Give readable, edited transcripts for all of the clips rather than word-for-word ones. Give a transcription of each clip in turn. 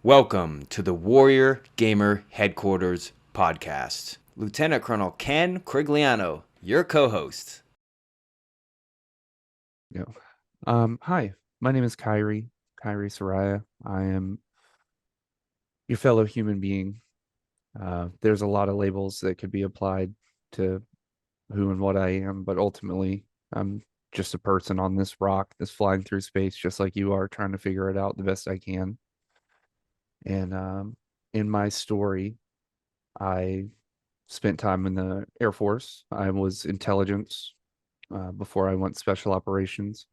Welcome to the Warrior Gamer Headquarters podcast. Lieutenant Colonel Ken Crigliano, your co-host. Yeah. Hi, my name is Kairi Sariah. I am your fellow human being. There's a lot of labels that could be applied to who and what I am, but ultimately, I'm just a person on this rock that's flying through space, just like you are, trying to figure it out the best I can. And in my story, I spent time in the Air Force. I was intelligence before I went special operations.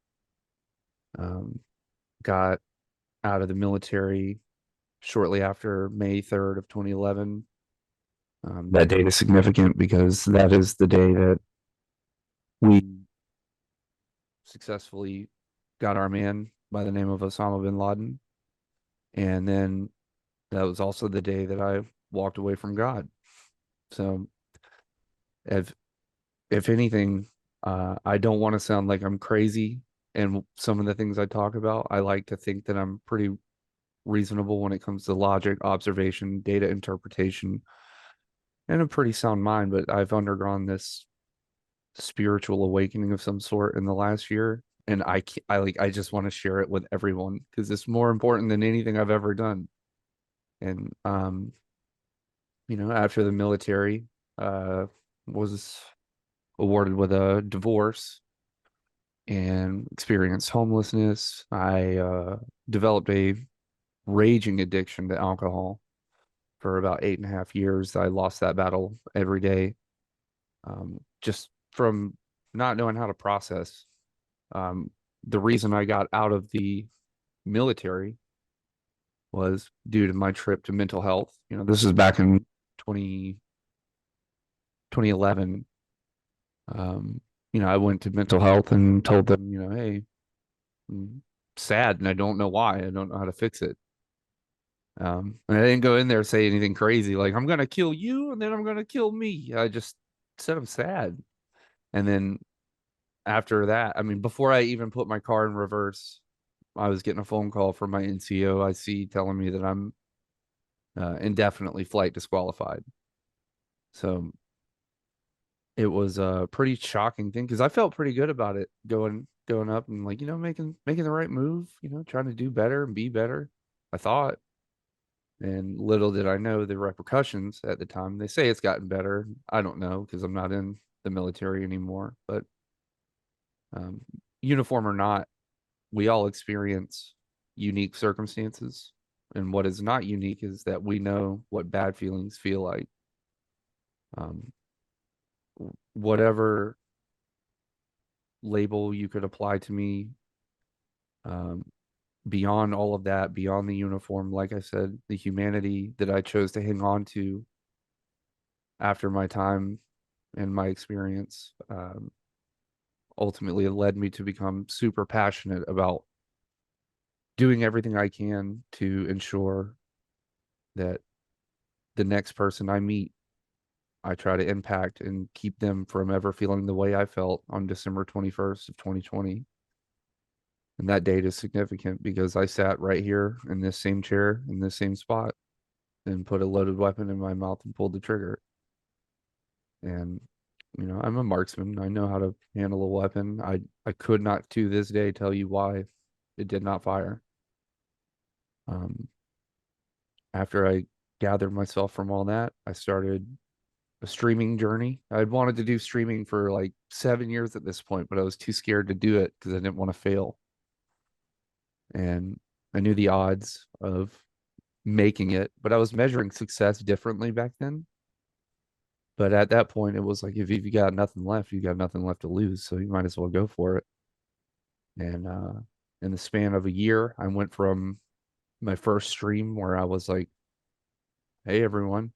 Um, got out of the military shortly after May 3rd of 2011. That date is significant because that is the day that we successfully got our man by the name of Osama bin Laden. And then that was also the day that I walked away from God. So if if anything, I don't want to sound like I'm crazy. And some of the things I talk about, I like to think that I'm pretty reasonable when it comes to logic, observation, data interpretation, and a pretty sound mind. But I've undergone this spiritual awakening of some sort in the last year, and I just want to share it with everyone because it's more important than anything I've ever done. And after the military, was awarded with a divorce and experienced homelessness. I developed a raging addiction to alcohol for about 8.5 years. I lost that battle every day, just from not knowing how to process. Um, the reason I got out of the military was due to my trip to mental health. This is back in 2011. I went to mental health and told them, hey, I'm sad and I don't know why. I don't know how to fix it. And I didn't go in there and say anything crazy like, I'm going to kill you and then I'm going to kill me. I just said I'm sad. And then after that, I mean, before I even put my car in reverse, I was getting a phone call from my NCO telling me that I'm indefinitely flight disqualified. So it was a pretty shocking thing because I felt pretty good about it going up and like, making the right move, trying to do better and be better. I thought, and little did I know the repercussions at the time. They say it's gotten better. I don't know because I'm not in the military anymore, but um, uniform or not, we all experience unique circumstances. And what is not unique is that we know what bad feelings feel like. Um, whatever label you could apply to me, um, beyond all of that, beyond the uniform, like I said, the humanity that I chose to hang on to after my time and my experience, ultimately led me to become super passionate about doing everything I can to ensure that the next person I meet, I try to impact and keep them from ever feeling the way I felt on December 21st of 2020. And that date is significant because I sat right here in this same chair in this same spot and put a loaded weapon in my mouth and pulled the trigger. And I'm a marksman. I know how to handle a weapon. I could not to this day tell you why it did not fire. Um, After I gathered myself from all that, I started a streaming journey. I'd wanted to do streaming for like 7 years at this point, but I was too scared to do it because I didn't want to fail. And I knew the odds of making it, but I was measuring success differently back then. But at that point, it was like if you got nothing left, you got nothing left to lose, so you might as well go for it. And in the span of a year, I went from my first stream where I was like, "Hey everyone,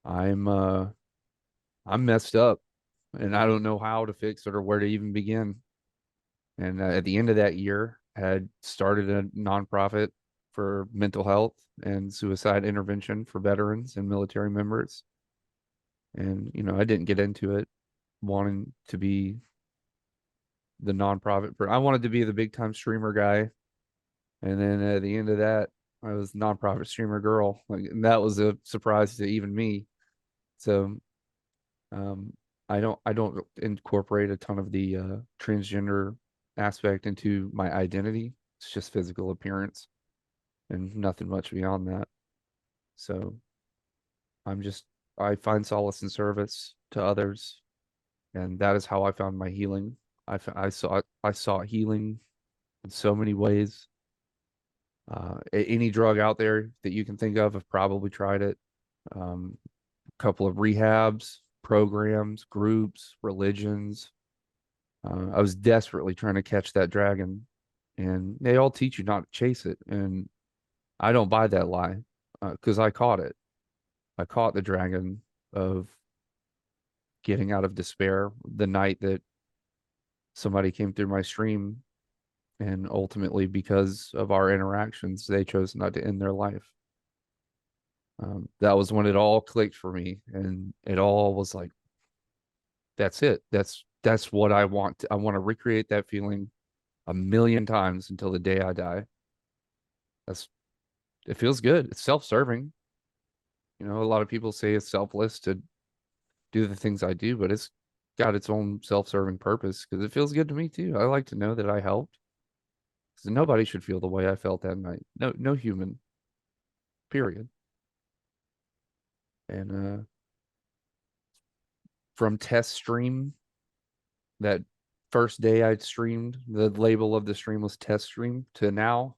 I'm uh I'm messed up and I don't know how to fix it or where to even begin." And at the end of that year, had started a nonprofit for mental health and suicide intervention for veterans and military members. And I didn't get into it wanting to be the nonprofit. I wanted to be the big time streamer guy. And then at the end of that, I was nonprofit streamer girl. Like, and that was a surprise to even me. So um, I don't incorporate a ton of the transgender aspect into my identity. It's just physical appearance and nothing much beyond that. So I'm just I find solace and service to others, and that is how I found my healing. I saw healing in so many ways. Any drug out there that you can think of, I've probably tried it. A couple of rehabs, programs, groups, religions. I was desperately trying to catch that dragon, and they all teach you not to chase it. And I don't buy that lie because I caught it. I caught the dragon of getting out of despair the night that somebody came through my stream, and ultimately, because of our interactions, they chose not to end their life. That was when it all clicked for me, and it all was like, that's it. That's what I want. I want to recreate that feeling a million times until the day I die. That's it feels good. It's self-serving. You know, a lot of people say it's selfless to do the things I do, but it's got its own self-serving purpose because it feels good to me too. I like to know that I helped. So nobody should feel the way I felt that night. No human. Period. And from test stream, that first day I streamed, the label of the stream was test stream, to now.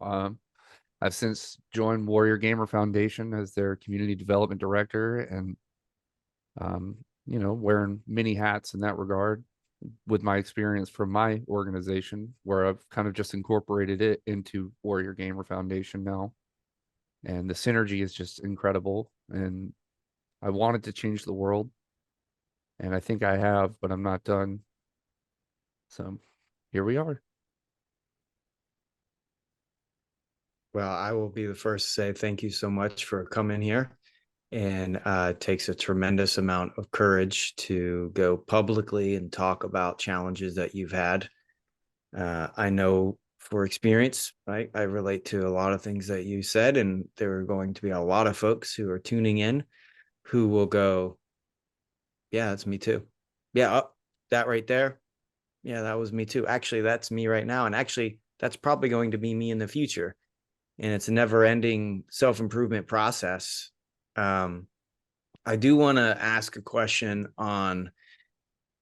I've since joined Warrior GMR Foundation as their community development director, and wearing many hats in that regard with my experience from my organization, where I've kind of just incorporated it into Warrior GMR Foundation now. And the synergy is just incredible. And I wanted to change the world, and I think I have, but I'm not done. So here we are. Well, I will be the first to say thank you so much for coming here. And it takes a tremendous amount of courage to go publicly and talk about challenges that you've had. I know for experience, right? I relate to a lot of things that you said, and there are going to be a lot of folks who are tuning in who will go, yeah, that's me too. Yeah, that right there. Yeah, that was me too. Actually, that's me right now. And actually, that's probably going to be me in the future. And it's a never ending self-improvement process. I do want to ask a question on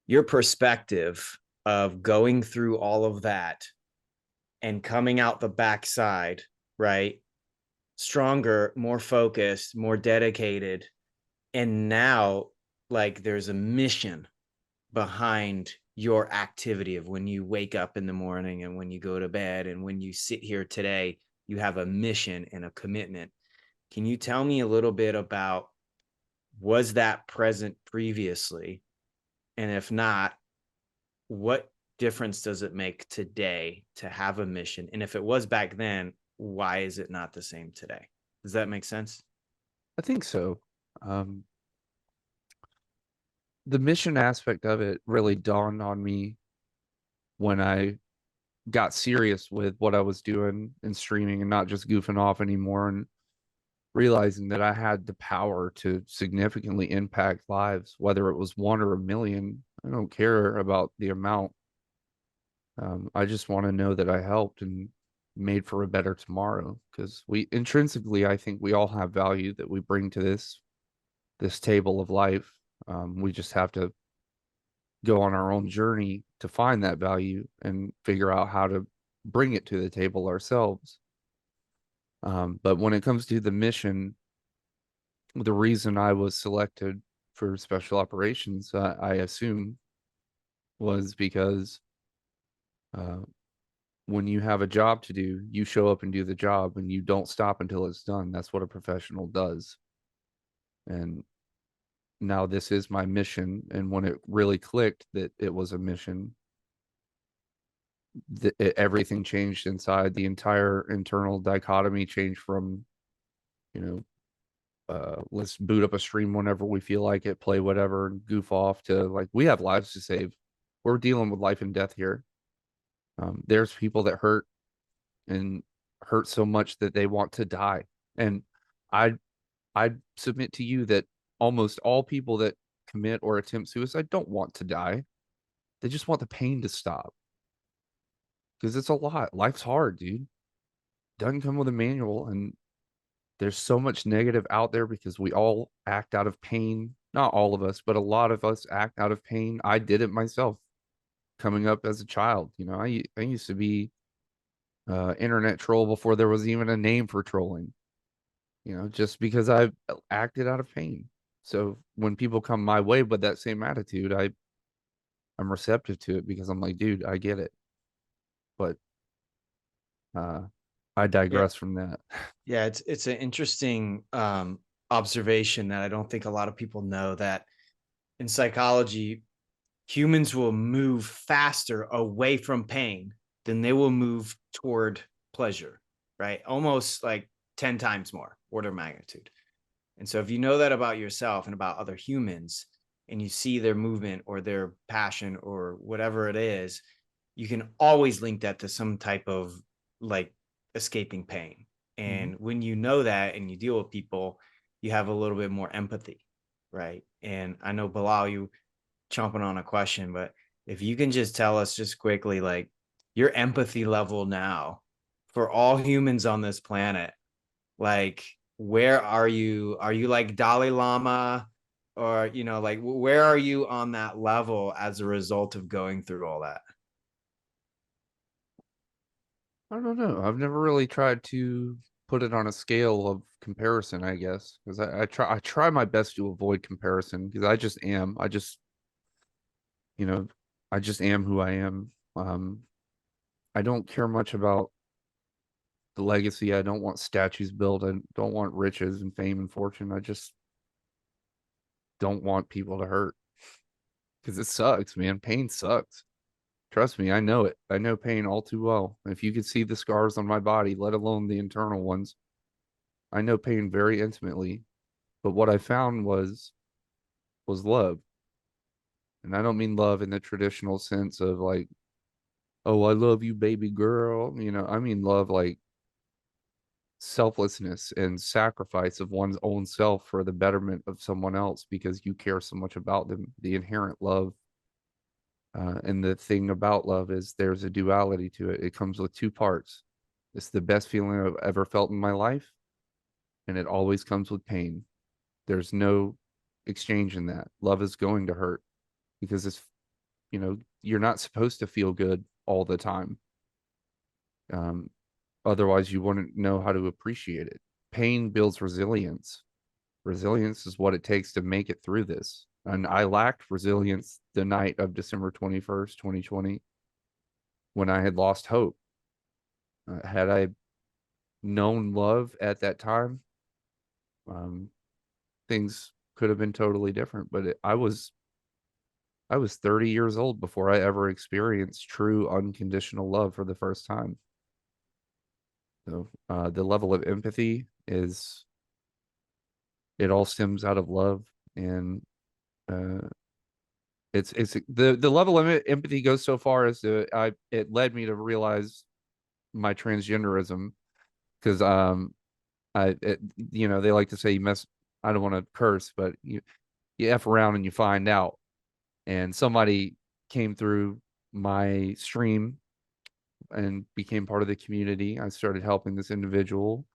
your perspective of going through all of that and coming out the backside, right? Stronger, more focused, more dedicated. And now, like, there's a mission behind your activity of when you wake up in the morning and when you go to bed and when you sit here today, you have a mission and a commitment. Can you tell me a little bit about, was that present previously? And if not, what difference does it make today to have a mission? And if it was back then, why is it not the same today? Does that make sense? I think so. Um, the mission aspect of it really dawned on me when I got serious with what I was doing and streaming and not just goofing off anymore, and realizing that I had the power to significantly impact lives, whether it was one or a million. I don't care about the amount. I just want to know that I helped and made for a better tomorrow, because we intrinsically, I think we all have value that we bring to this table of life. We just have to go on our own journey to find that value and figure out how to bring it to the table ourselves. But when it comes to the mission, the reason I was selected for special operations, I assume, was because uh, when you have a job to do, you show up and do the job, and you don't stop until it's done. That's what a professional does. And now this is my mission. And when it really clicked that it was a mission, everything changed inside. The entire internal dichotomy changed from, you know, let's boot up a stream whenever we feel like it, play whatever, and goof off, to like, we have lives to save. We're dealing with life and death here. There's people that hurt, and hurt so much that they want to die. And I I submit to you that almost all people that commit or attempt suicide don't want to die. They just want the pain to stop. Because it's a lot. Life's hard, dude. Doesn't come with a manual, and there's so much negative out there because we all act out of pain. Not all of us, but a lot of us act out of pain. I did it myself coming up as a child. I used to be internet troll before there was even a name for trolling. Just because I acted out of pain. So when people come my way with that same attitude, I'm receptive to it because I'm like, dude, I get it. But uh, I Yeah. digress from that. Yeah, it's an interesting observation that I don't think a lot of people know, that in psychology, humans will move faster away from pain than they will move toward pleasure, right? Almost like 10 times more order of magnitude. And so if you know that about yourself and about other humans, and you see their movement or their passion or whatever it is, you can always link that to some type of like escaping pain. Mhm. And when you know that and you deal with people, you have a little bit more empathy, right? And I know, Bilal, you chomping on a question, but if you can just tell us just quickly, like, your empathy level now for all humans on this planet, like, where are you? Are you like Dalai Lama, or, like, where are you on that level as a result of going through all that? I don't know. I've never really tried to put it on a scale of comparison, I guess, because I try my best to avoid comparison because I just am. You know, I just am who I am. I don't care much about the legacy. I don't want statues built. I don't want riches and fame and fortune. I just don't want people to hurt because it sucks, man. Pain sucks. Trust me, I know it. I know pain all too well. If you could see the scars on my body, let alone the internal ones, I know pain very intimately. But what I found was love. And I don't mean love in the traditional sense of like, oh, I love you, baby girl. I mean love like selflessness and sacrifice of one's own self for the betterment of someone else because you care so much about them. The inherent love. And the thing about love is there's a duality to it. It comes with two parts. It's the best feeling I've ever felt in my life, and it always comes with pain. There's no exchange in that. Love is going to hurt because you're not supposed to feel good all the time. Um, Otherwise, you wouldn't know how to appreciate it. Pain builds resilience. Resilience is what it takes to make it through this. And I lacked resilience the night of December 21st, 2020, when I had lost hope. Had I known love at that time, um, things could have been totally different. But I was 30 years old before I ever experienced true unconditional love for the first time. So the level of empathy is it all stems out of love, and uh, it's the level of empathy goes so far as it led me to realize my transgenderism because they like to say you mess. I don't want to curse, but you f around and you find out. And somebody came through my stream and became part of the community. I started helping this individual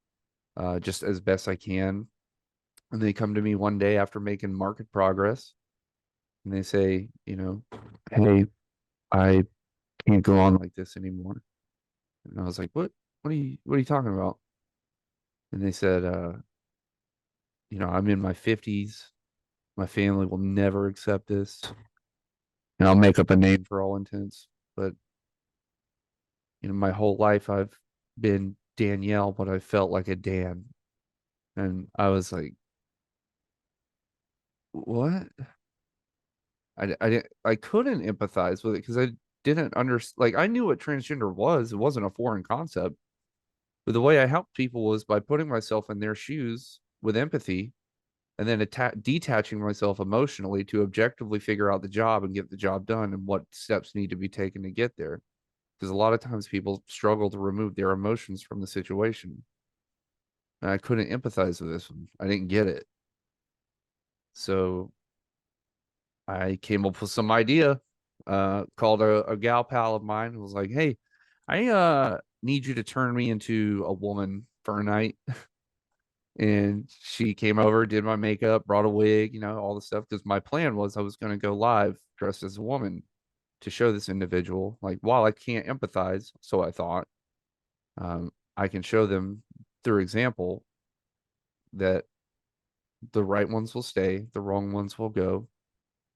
just as best I can. And they come to me one day after making market progress and they say, hey, I can't go on like this anymore. And I was like, what are you talking about? And they said, I'm in my 50s. My family will never accept this. And I'll make up a name for all intents. But my whole life I've been Danielle, but I felt like a Dan. And I was like, what? I couldn't empathize with it because I didn't understand. Like, I knew what transgender was. It wasn't a foreign concept. But the way I helped people was by putting myself in their shoes with empathy and then detaching myself emotionally to objectively figure out the job and get the job done and what steps need to be taken to get there. Because a lot of times people struggle to remove their emotions from the situation. and I couldn't empathize with this one. I didn't get it. So I came up with some idea, called a gal pal of mine who was like, hey, I need you to turn me into a woman for a night. And she came over, did my makeup, brought a wig, all the stuff. Because my plan was I was going to go live dressed as a woman to show this individual, like, while I can't empathize, so I thought, I can show them through example that the right ones will stay, the wrong ones will go.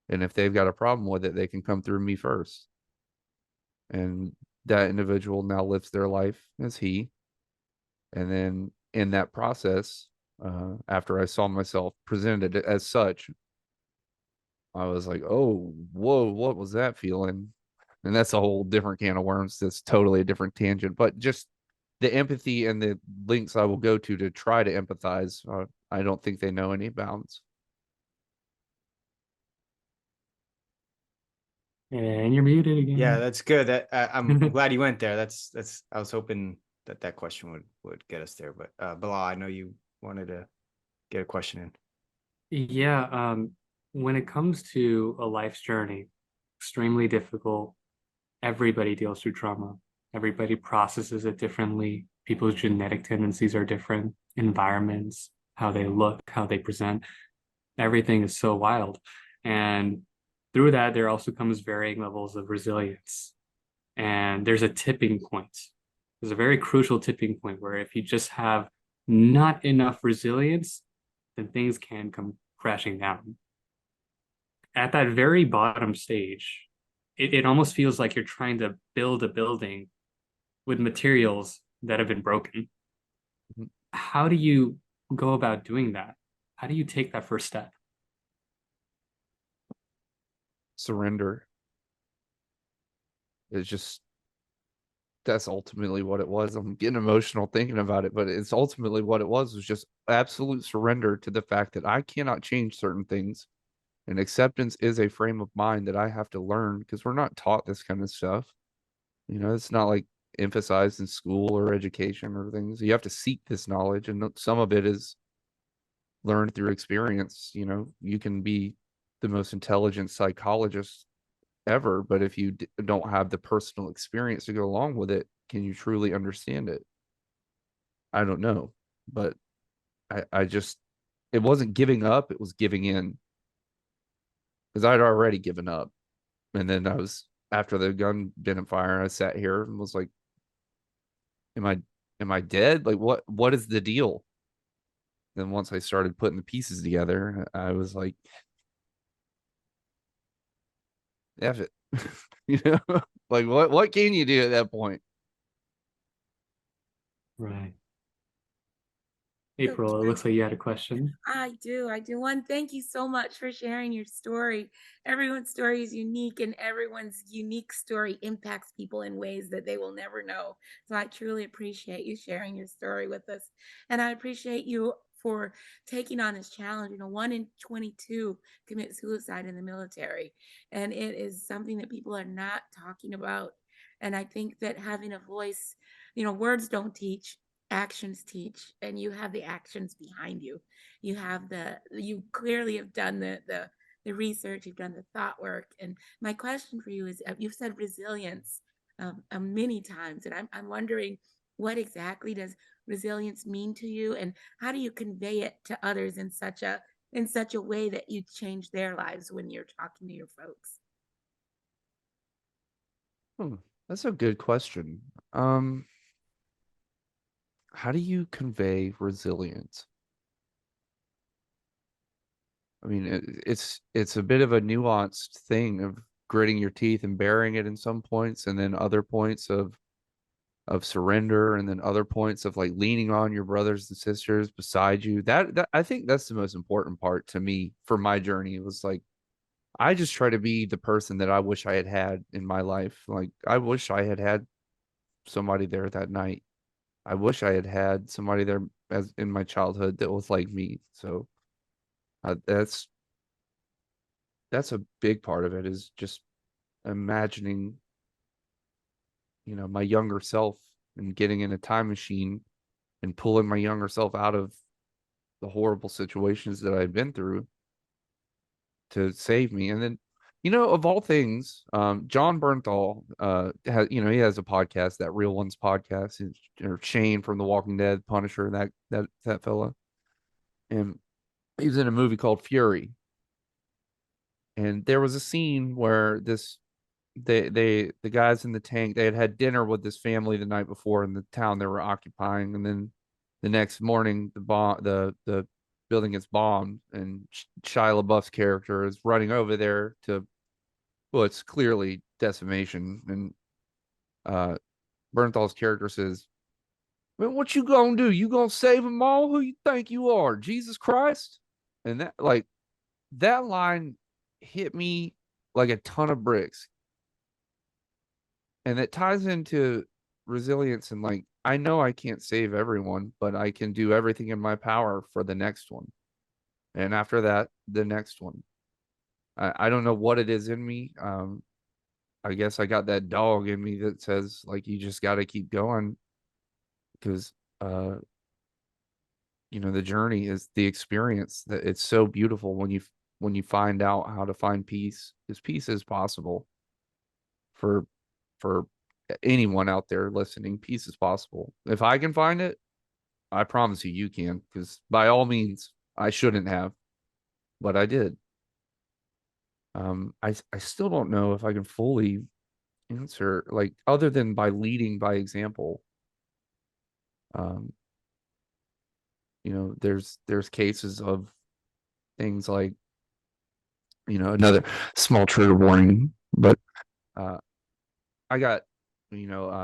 And if they've got a problem with it, they can come through me first. And that individual now lives their life as he. And then in that process, after I saw myself presented as such, I was like, oh, whoa, what was that feeling? And that's a whole different can of worms. That's totally a different tangent. But just the empathy and the links I will go to try to empathize, I don't think they know any bounds. And you're muted again. Yeah, that's good. I'm glad you went there. That's I was hoping that question would get us there. But Bilal, I know you wanted to get a question in. Yeah, when it comes to a life's journey, extremely difficult. Everybody deals through trauma. Everybody processes it differently. People's genetic tendencies are different, environments, how they look, how they present. Everything is so wild. And through that, there also comes varying levels of resilience. And there's a tipping point. There's a very crucial tipping point where if you just have not enough resilience, then things can come crashing down. At that very bottom stage, it almost feels like you're trying to build a building with materials that have been broken. Mhm. How do you go about doing that? How do you take that first step? Surrender. It's just, that's ultimately what it was. I'm getting emotional thinking about it, but it's ultimately what it was just absolute surrender to the fact that I cannot change certain things. And acceptance is a frame of mind that I have to learn because we're not taught this kind of stuff. It's not like emphasized in school or education or things. You have to seek this knowledge, and some of it is learned through experience. You can be the most intelligent psychologist ever, but if you don't have the personal experience to go along with it, can you truly understand it? I don't know, but I just, it wasn't giving up, it was giving in, because I'd already given up. And then I was, after the gun didn't fire, I sat here and was like, am I dead? Like, what is the deal? Then once I started putting the pieces together, I was like, F it. you know, like what can you do at that point? Right. So April, it looks like you had a question. I do. I do. One, thank you so much for sharing your story. Everyone's story is unique, and everyone's unique story impacts people in ways that they will never know. So I truly appreciate you sharing your story with us. And I appreciate you for taking on this challenge. 1 in 22 commit suicide in the military. And it is something that people are not talking about. And I think that having a voice, words don't teach, actions teach, and you have the actions behind you. You clearly have done the research, you've done the thought work. And my question for you is, you've said resilience many times, and I'm wondering, what exactly does resilience mean to you, and how do you convey it to others in such a way that you change their lives when you're talking to your folks? That's a good question. Um, how do you convey resilience? I mean, it's a bit of a nuanced thing of gritting your teeth and bearing it in some points, and then other points of surrender, and then other points of like leaning on your brothers and sisters beside you. That I think that's the most important part to me for my journey. It was like I just try to be the person that I wish I had had in my life. Like I wish I had had somebody there that night. I wish I had had somebody there as in my childhood that was like me. So that's a big part of it, is just imagining, my younger self and getting in a time machine and pulling my younger self out of the horrible situations that I'd been through to save me. And then, of all things, John Bernthal, has, he has a podcast, that Real Ones podcast, or Shane from The Walking Dead, Punisher, that fella. And he was in a movie called Fury. And there was a scene where the guys in the tank, they had dinner with this family the night before in the town they were occupying, and then the next morning the building gets bombed, and Shia LaBeouf's character is running over there to, well, it's clearly decimation, and Bernthal's character says, "Man, what you gonna do? You gonna save them all? Who you think you are, Jesus Christ?" And that line hit me like a ton of bricks. And it ties into resilience, and like, I know I can't save everyone, but I can do everything in my power for the next one. And after that, the next one. I don't know what it is in me. I guess I got that dog in me that says, like, you just got to keep going, because the journey is the experience, that it's so beautiful when you find out how to find peace, because peace is possible for anyone out there listening. Peace is possible. If I can find it, I promise you can, because by all means, I shouldn't have, but I did. I still don't know if I can fully answer, like, other than by leading by example. There's cases of things like, another small trigger warning, but I got,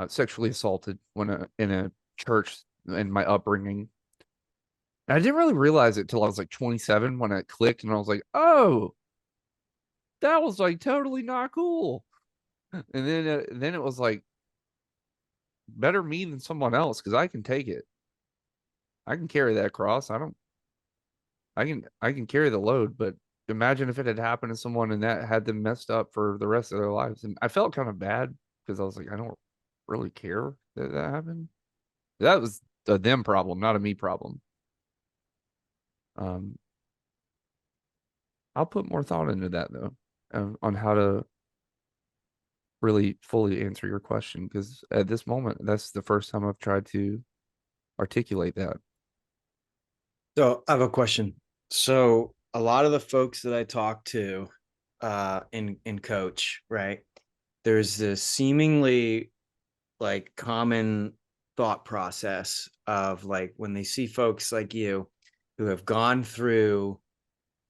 sexually assaulted in a church in my upbringing. And I didn't really realize it till I was like 27 when it clicked, and I was like, oh, that was like totally not cool. And then it was like, better me than someone else, because I can take it. I can carry that cross. I can carry the load, but imagine if it had happened to someone and that had them messed up for the rest of their lives. And I felt kind of bad, because I was like, I don't really care that happened. That was a them problem, not a me problem. I'll put more thought into that, though, on how to really fully answer your question, because at this moment, that's the first time I've tried to articulate that. So I have a question. So a lot of the folks that I talk to in coach, right? There's this seemingly like common thought process of, like, when they see folks like you who have gone through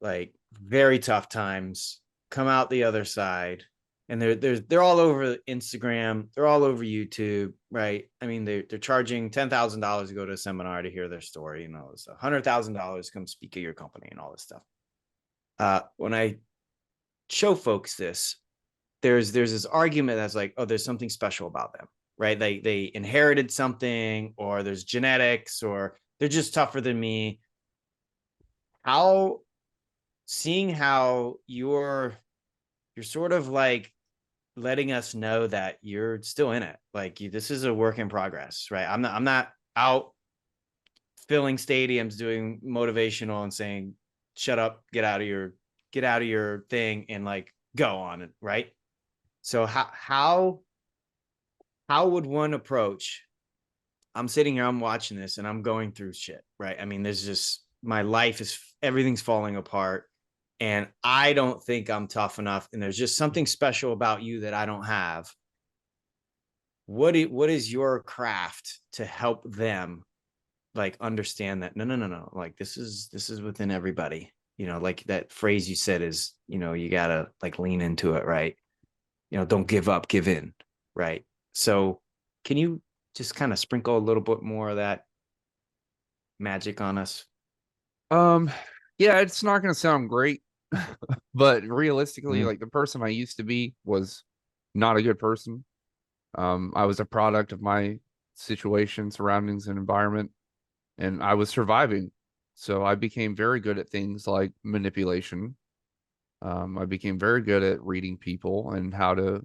like very tough times, come out the other side, and they're all over Instagram, they're all over YouTube, right? I mean, they're charging $10,000 to go to a seminar to hear their story, and all this $100,000 come speak at your company and all this stuff. When I show folks this, there's this argument that's like, oh, there's something special about them, right? They inherited something, or there's genetics, or they're just tougher than me. Seeing how you're sort of like letting us know that you're still in it, like, this is a work in progress, right? I'm not out filling stadiums doing motivational and saying, shut up, get out of your thing and like go on it, right? So how would one approach? I'm sitting here, I'm watching this, and I'm going through shit, right? I mean, there's just, my life is, everything's falling apart, and I don't think I'm tough enough, and there's just something special about you that I don't have. What is your craft to help them like understand that no, like, this is within everybody, like that phrase you said is, you gotta like lean into it, right? Don't give up, give in, right? So can you just kind of sprinkle a little bit more of that magic on us? Yeah, it's not going to sound great, but realistically, Mhm. like, the person I used to be was not a good person. I was a product of my situation, surroundings, and environment, and I was surviving. So I became very good at things like manipulation. I became very good at reading people and how to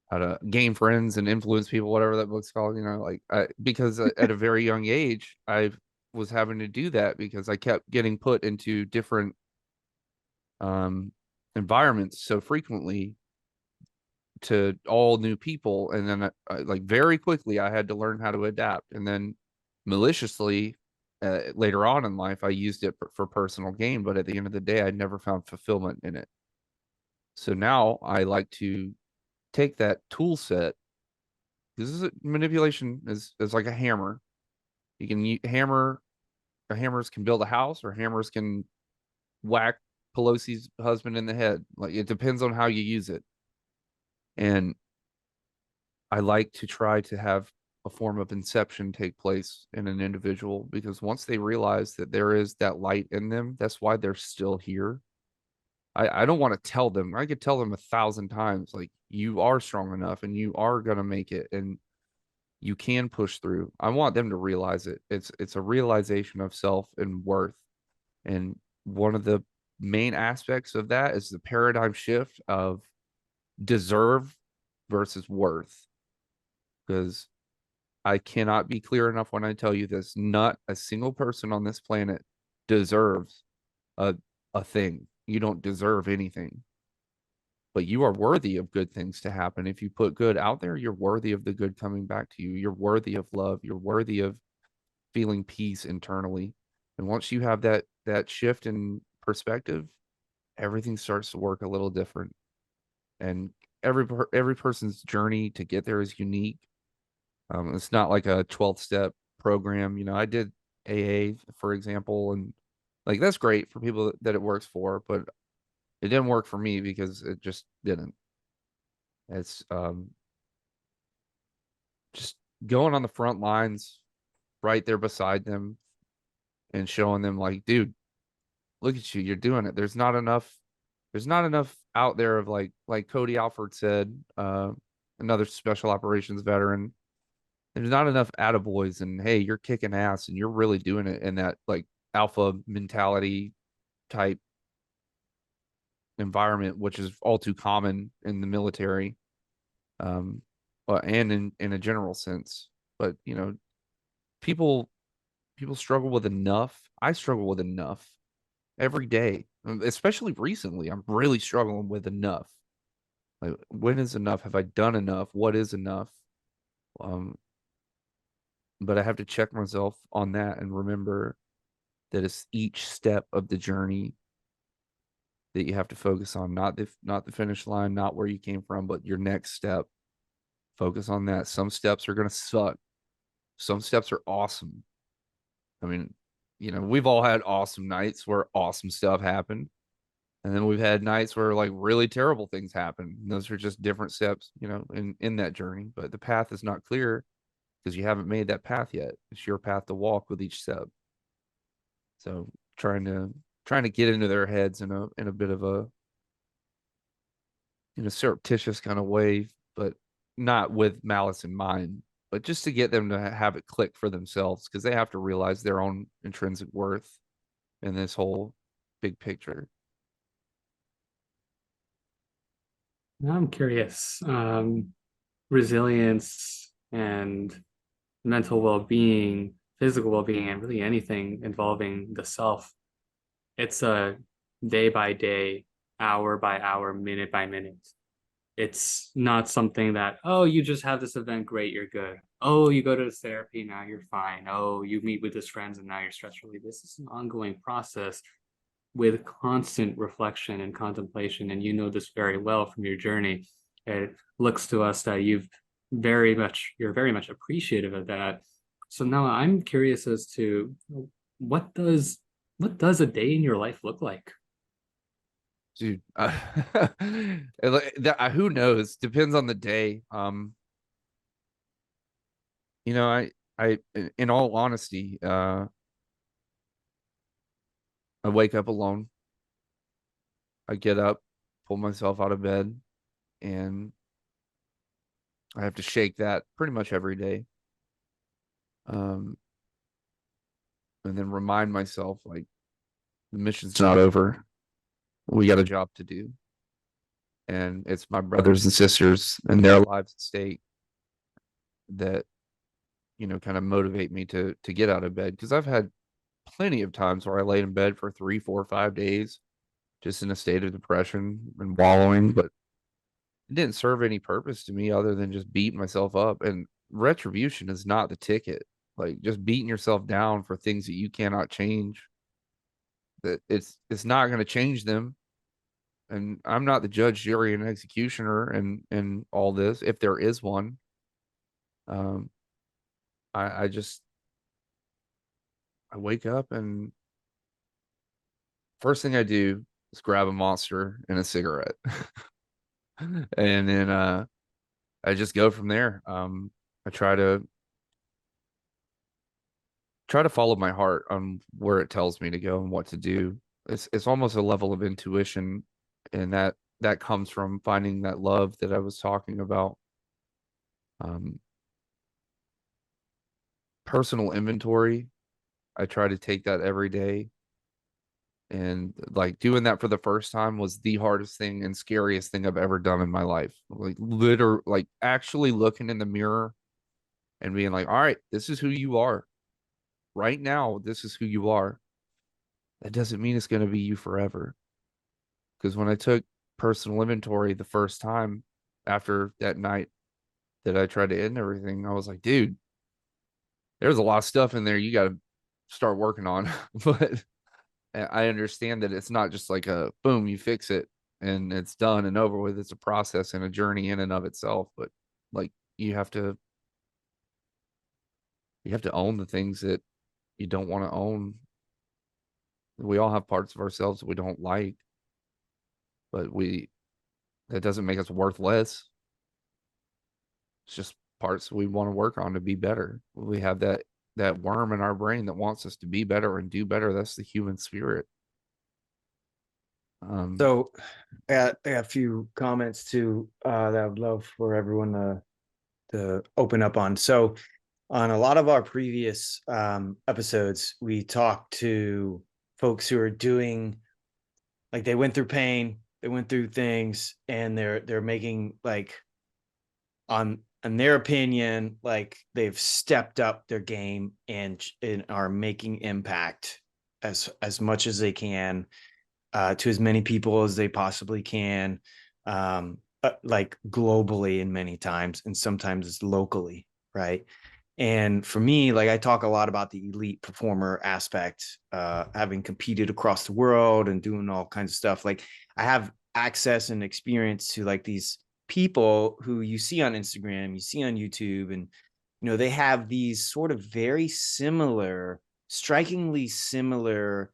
how to gain friends and influence people, whatever that book's called, you know, like because at a very young age, I was having to do that because I kept getting put into different environments so frequently to all new people. And then like very quickly, I had to learn how to adapt. And then maliciously, later on in life, I used it for personal gain. But at the end of the day, I never found fulfillment in it. So now I like to take that tool set. This is manipulation is like a hammer. You can hammer, hammers can build a house, or hammers can whack Pelosi's husband in the head. Like it depends on how you use it. And I like to try to have a form of inception take place in an individual, because once they realize that there is that light in them, that's why they're still here. I don't want to tell them. I could tell them 1,000 times, like, you are strong enough and you are going to make it and you can push through. I want them to realize it. It's a realization of self and worth. And one of the main aspects of that is the paradigm shift of deserve versus worth. Because I cannot be clear enough when I tell you this, not a single person on this planet deserves a thing. You don't deserve anything. But you are worthy of good things to happen. If you put good out there, you're worthy of the good coming back to you. You're worthy of love. You're worthy of feeling peace internally. And once you have that shift in perspective, everything starts to work a little different. And every person's journey to get there is unique. It's not like a 12 step program. You know, I did AA, for example, and like that's great for people that it works for, but it didn't work for me because it just didn't. It's just going on the front lines, right there beside them, and showing them like, dude, look at you, you're doing it. There's not enough. There's not enough out there of like Cody Alford said, another special operations veteran. There's not enough attaboys and hey, you're kicking ass and you're really doing it in that like alpha mentality type environment, which is all too common in the military, and in a general sense. But you know, people struggle with enough. I struggle with enough every day, especially recently. I'm really struggling with enough. Like, when is enough? Have I done enough? What is enough? But I have to check myself on that and remember that it's each step of the journey that you have to focus on, not the finish line, not where you came from, but your next step. Focus on that. Some steps are going to suck. Some steps are awesome. I mean, you know, we've all had awesome nights where awesome stuff happened. And then we've had nights where like really terrible things happen. And those are just different steps, you know, in that journey. But the path is not clear because you haven't made that path yet. It's your path to walk with each step. So trying to get into their heads in a bit of a surreptitious kind of way, but not with malice in mind, but just to get them to have it click for themselves, because they have to realize their own intrinsic worth in this whole big picture. Now I'm curious. Resilience and mental well-being, physical well-being, and really anything involving the self. It's a day by day, hour by hour, minute by minute. It's not something that, oh, you just have this event, great, you're good. Oh, you go to this therapy, now you're fine. Oh, you meet with this friends and now you're stress relieved. This is an ongoing process with constant reflection and contemplation. And you know this very well from your journey. It looks to us that you're very much appreciative of that. So now I'm curious as to what does a day in your life look like? Dude, who knows? Depends on the day. You know, in all honesty, I wake up alone. I get up, pull myself out of bed, and I have to shake that pretty much every day. And then remind myself like the mission's not over. We got a job to do. And it's my brothers and sisters and their lives at stake that, kind of motivate me to get out of bed. Because I've had plenty of times where I laid in bed for 3, 4, 5 days, just in a state of depression and wallowing, but it didn't serve any purpose to me other than just beating myself up. And retribution is not the ticket. Like, just beating yourself down for things that you cannot change, that it's not going to change them. And I'm not the judge, jury, and executioner and all this, if there is one. um I just, I wake up, and first thing I do is grab a Monster and a cigarette. And then I just go from there. I try to follow my heart on where it tells me to go and what to do. It's almost a level of intuition, and that comes from finding that love that I was talking about. Um, Personal inventory, I try to take that every day. And like doing that for the first time was the hardest thing and scariest thing I've ever done in my life. Like like actually looking in the mirror and being like, all right, this is who you are. Right now, this is who you are. That doesn't mean it's going to be you forever. Because when I took personal inventory the first time after that night that I tried to end everything, I was like, dude, there's a lot of stuff in there you got to start working on. But I understand that it's not just like a boom, you fix it and it's done and over with. It's a process and a journey in and of itself. But like, you have to own the things that you don't want to own. We all have parts of ourselves that we don't like, but that doesn't make us worthless. It's just parts we want to work on to be better. We have that worm in our brain that wants us to be better and do better. That's the human spirit. So I got a few comments too that I would love for everyone to open up on. So on a lot of our previous episodes, we talked to folks who are doing, like, they went through pain, they went through things, and they're making, like, on in their opinion, like, they've stepped up their game and are making impact as much as they can, to as many people as they possibly can, like globally, and many times, and sometimes it's locally, right? And for me, like, I talk a lot about the elite performer aspect, having competed across the world and doing all kinds of stuff. Like, I have access and experience to, like, these people who you see on Instagram, you see on YouTube, and they have these sort of very similar, strikingly similar,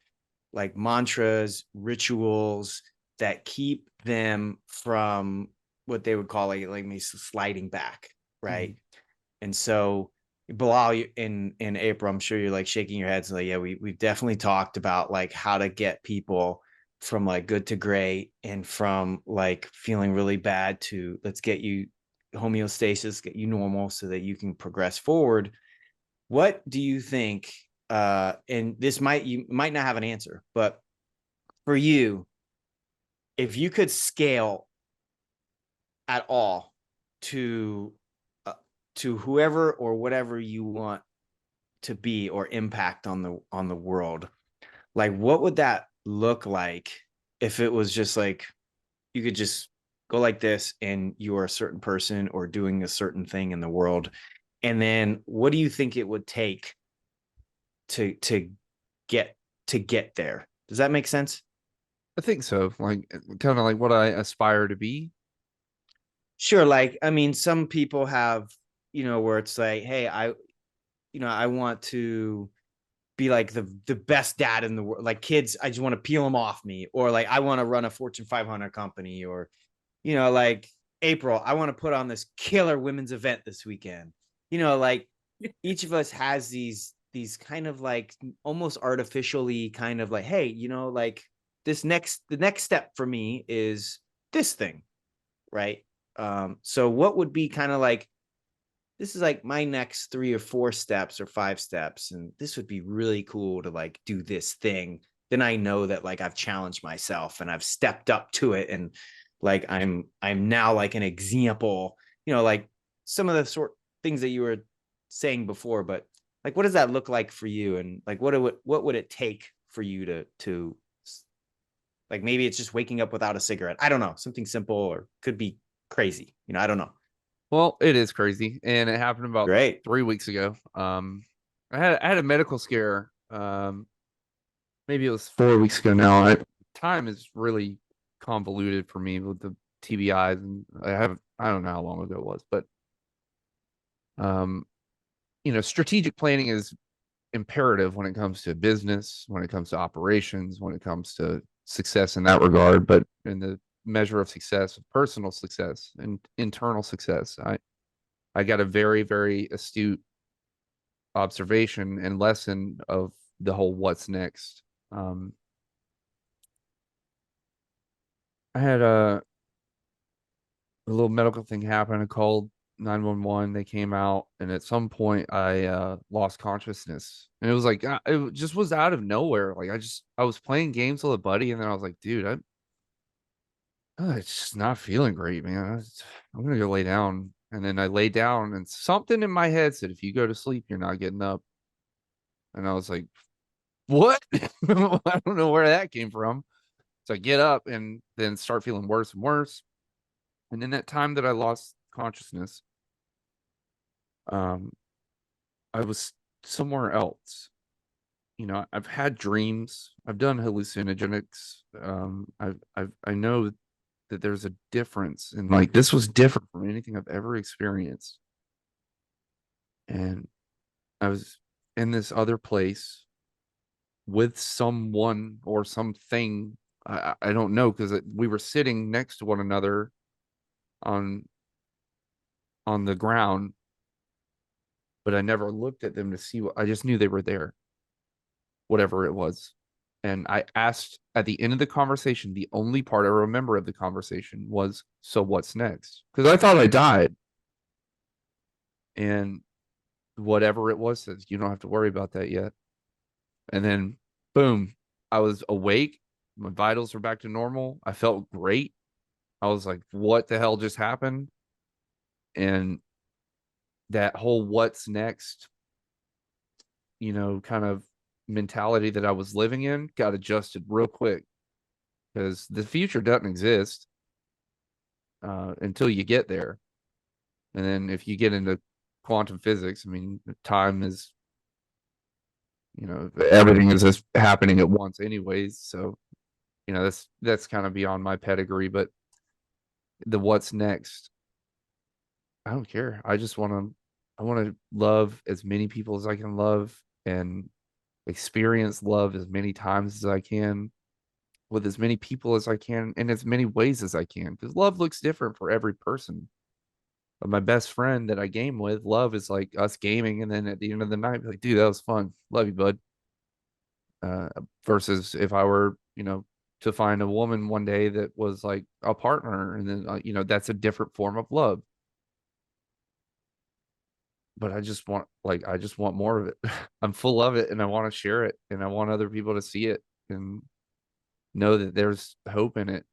like, mantras, rituals that keep them from what they would call, like me, sliding back, right? Mm-hmm. And so, Bilal, in April, I'm sure you're like shaking your heads, like, yeah, we've definitely talked about, like, how to get people from, like, good to great, and from, like, feeling really bad to, let's get you homeostasis, get you normal so that you can progress forward. What do you think? And you might not have an answer, but for you, if you could scale at all to whoever or whatever you want to be or impact on the world, like, what would that look like if it was just like you could just go like this and you're a certain person or doing a certain thing in the world? And then what do you think it would take to get there? Does that make sense? I think so. Like, kind of like what I aspire to be. Sure. Like, I mean, some people have, where it's like, hey, I want to be like the best dad in the world. Like, kids, I just want to peel them off me. Or like, I want to run a Fortune 500 company. Or, like, April, I want to put on this killer women's event this weekend. Like, each of us has these kind of, like, almost artificially kind of like, hey, like, the next step for me is this thing, right? So what would be kind of like, this is like my next 3 or 4 steps or 5 steps, and this would be really cool to, like, do this thing. Then I know that, like, I've challenged myself and I've stepped up to it, and, like I'm now like an example, like some of the sort things that you were saying before, but like, what does that look like for you? And like, what would it take for you to like, maybe it's just waking up without a cigarette. I don't know, something simple, or could be crazy. I don't know. Well, it is crazy, and it happened about Great. 3 weeks ago. I had a medical scare. Maybe it was 4 weeks ago now. Time is really convoluted for me with the TBIs, and I don't know how long ago it was, but strategic planning is imperative when it comes to business, when it comes to operations, when it comes to success in that regard. But in the measure of success, personal success and internal success, I got a very, very astute observation and lesson of the whole what's next. I had a little medical thing happen. I called 911. They came out, and at some point I lost consciousness. And it was like it just was out of nowhere. Like I was playing games with a buddy, and then I was like, dude, it's just not feeling great, man. I'm gonna go lay down. And then I lay down, and something in my head said, if you go to sleep, you're not getting up. And I was like, what? I don't know where that came from. So I get up and then start feeling worse and worse. And in that time that I lost consciousness, I was somewhere else. I've had dreams. I've done hallucinogenics. I know that there's a difference, and like this was different from anything I've ever experienced. And I was in this other place with someone or something. I don't know, because we were sitting next to one another on the ground, but I never looked at them to see what. I just knew they were there, whatever it was. And I asked at the end of the conversation, the only part I remember of the conversation was, so what's next? Because I thought I died. And whatever it was says, you don't have to worry about that yet. And then, boom, I was awake. My vitals were back to normal. I felt great. I was like, what the hell just happened? And that whole what's next, kind of mentality that I was living in got adjusted real quick, because the future doesn't exist until you get there. And then if you get into quantum physics, I mean, time is, everything is just happening at once anyways. So, that's kind of beyond my pedigree. But the what's next, I don't care. I want to love as many people as I can love, and experience love as many times as I can, with as many people as I can, in as many ways as I can, because love looks different for every person. But my best friend that I game with, love is like us gaming, and then at the end of the night, be like, dude, that was fun. Love you, bud. Versus if I were, to find a woman one day that was like a partner, and then, that's a different form of love. But I just want more of it. I'm full of it, and I want to share it, and I want other people to see it and know that there's hope in it.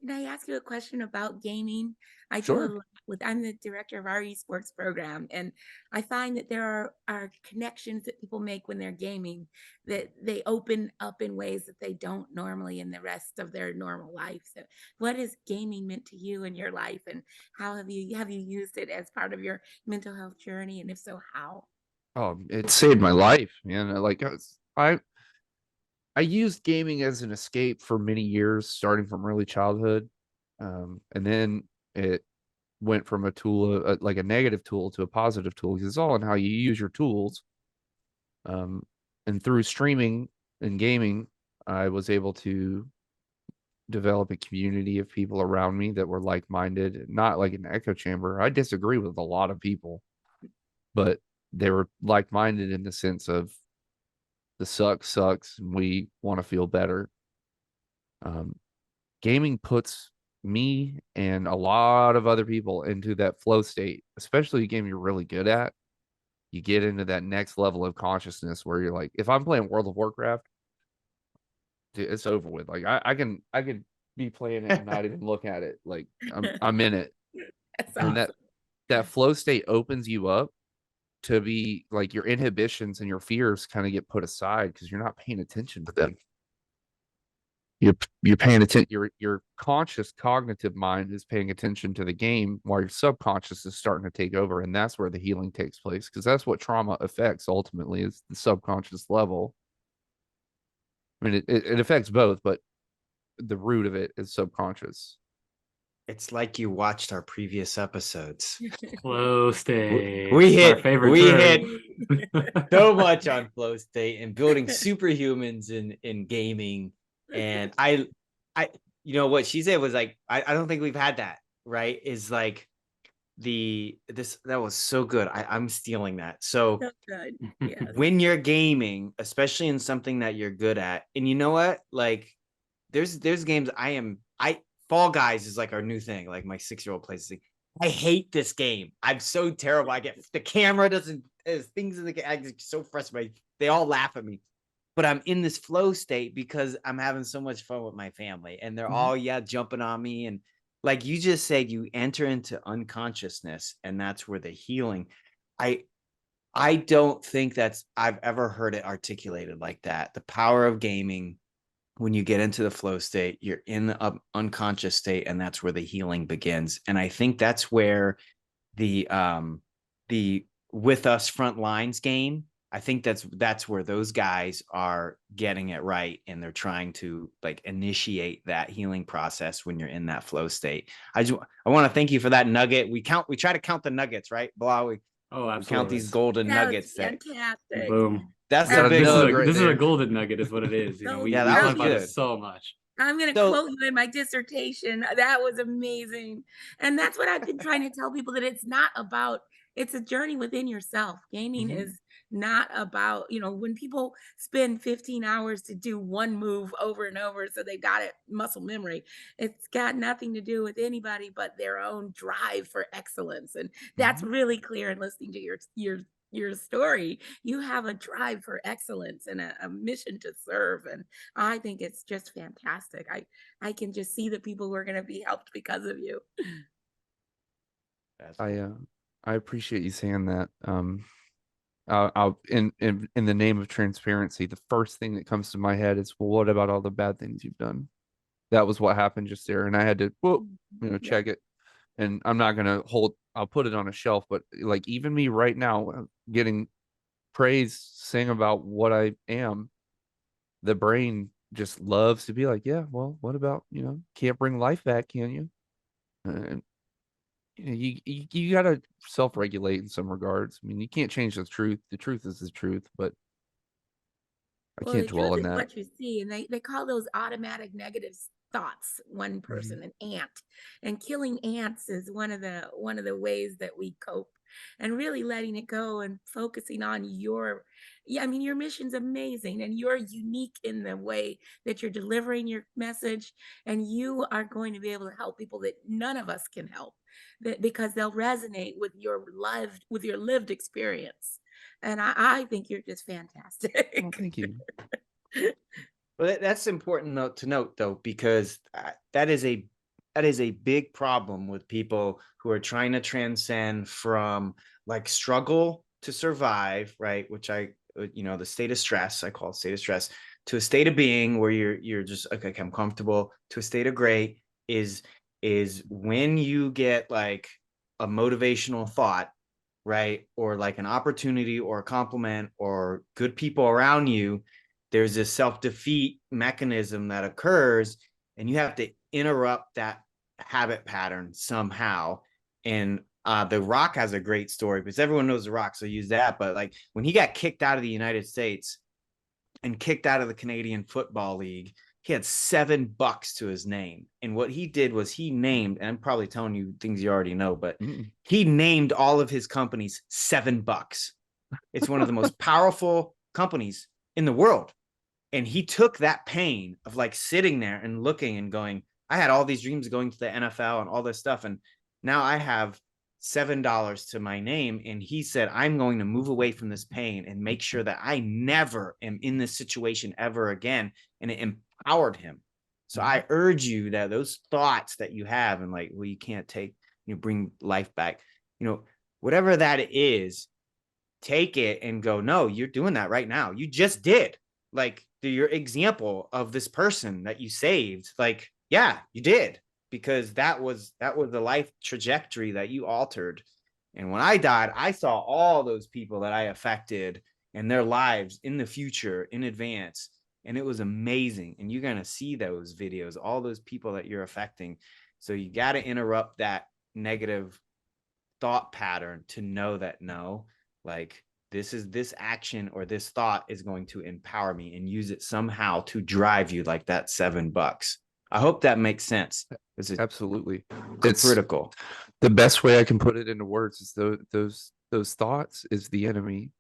Can I ask you a question about gaming? I do a Sure. lot I'm the director of our esports program, and I find that there are connections that people make when they're gaming that they open up in ways that they don't normally in the rest of their normal life. So what has gaming meant to you in your life, and how have you used it as part of your mental health journey? And if so, how? Oh, it saved my life, man. I used gaming as an escape for many years, starting from early childhood. And then it went from a tool, like a negative tool, to a positive tool, because it's all in how you use your tools. And through streaming and gaming, I was able to develop a community of people around me that were like-minded, not like an echo chamber. I disagree with a lot of people, but they were like-minded in the sense of the sucks, and we want to feel better. Gaming puts me and a lot of other people into that flow state, especially a game you're really good at. You get into that next level of consciousness where you're like, if I'm playing World of Warcraft, dude, it's over with. Like I can be playing it and not even look at it. Like I'm in it. That's And awesome. that flow state opens you up to be like your inhibitions and your fears kind of get put aside because you're not paying attention to them. You're paying attention. Your conscious cognitive mind is paying attention to the game while your subconscious is starting to take over, and that's where the healing takes place, because that's what trauma affects ultimately, is the subconscious level. I mean, it affects both, but the root of it is subconscious. It's like you watched our previous episodes. Flow state. We It's our hit favorite we term. hit so much on flow state and building superhumans in gaming. And I you know what she said was like, I don't think we've had that, right? Is like that was so good. I'm stealing that. So good. Yes. when you're gaming, especially in something that you're good at, and you know what, like there's games Fall Guys is like our new thing. Like my 6-year-old plays. I hate this game. I'm so terrible. I get the camera doesn't. There's things in the game. I get so frustrated. They all laugh at me, but I'm in this flow state because I'm having so much fun with my family, and they're all jumping on me. And like you just said, you enter into unconsciousness, and that's where the healing. I don't think I've ever heard it articulated like that. The power of gaming. When you get into the flow state, you're in the unconscious state, and that's where the healing begins. And I think that's where the With Us Front Lines game, I think that's where those guys are getting it right, and they're trying to like initiate that healing process when you're in that flow state. I want to thank you for that nugget. We try to count the nuggets, right? Blah, we count these golden nuggets. Fantastic. Boom. That's Got a a big nug one right This is there. a golden nugget, is what it is. You know, we that was talk about it good. so much. I'm going to So- quote you in my dissertation. That was amazing. And that's what I've been trying to tell people, that it's a journey within yourself. Gaming is not about, when people spend 15 hours to do one move over and over, so they've got it muscle memory, it's got nothing to do with anybody but their own drive for excellence. And that's really clear in listening to your story. You have a drive for excellence and a mission to serve. And I think it's just fantastic. I can just see the people who are going to be helped because of you. I appreciate you saying that. I'll in the name of transparency, the first thing that comes to my head is, well, what about all the bad things you've done? That was what happened just there, and I had to, check it. And I'm not gonna I'll put it on a shelf, but like even me right now, getting praise, saying about what I am, the brain just loves to be like, yeah, well, what about, can't bring life back, can you? And you gotta self-regulate in some regards. I mean, you can't change the truth. The truth is the truth, but I can't dwell on that. What you see, and they call those automatic negative thoughts. One person, an ant, and killing ants is one of the ways that we cope, and really letting it go and focusing on your mission's amazing, and you're unique in the way that you're delivering your message, and you are going to be able to help people that none of us can help, because they'll resonate with your lived experience. And I think you're just fantastic. Well, thank you. Well, that's important to note, though, because that is a big problem with people who are trying to transcend from like struggle to survive, right? Which the state of stress, I call it state of stress, to a state of being where you're just okay, I'm comfortable, to a state of great is when you get like a motivational thought, right? Or like an opportunity or a compliment or good people around you, there's this self-defeat mechanism that occurs, and you have to interrupt that habit pattern somehow. And The Rock has a great story, because everyone knows The Rock, so use that. But like when he got kicked out of the United States and kicked out of the Canadian Football League, he had $7 to his name. And what he did was he named, and I'm probably telling you things you already know, but he named all of his companies $7. It's one of the most powerful companies in the world. And he took that pain of like sitting there and looking and going, I had all these dreams of going to the NFL and all this stuff, and now I have $7 to my name. And he said, I'm going to move away from this pain and make sure that I never am in this situation ever again. And it empowered him. So I urge you that those thoughts that you have and like, well, you can't take, bring life back, whatever that is, take it and go, no, you're doing that right now. You just did. Like your example of this person that you saved, like, yeah, you did, because that was the life trajectory that you altered. And when I died, I saw all those people that I affected and their lives in the future in advance. And it was amazing. And you're going to see those videos, all those people that you're affecting. So you got to interrupt that negative thought pattern to know that no, like this action or this thought is going to empower me, and use it somehow to drive you like that $7. I hope that makes sense. Absolutely. It's critical. The best way I can put it into words is those thoughts is the enemy.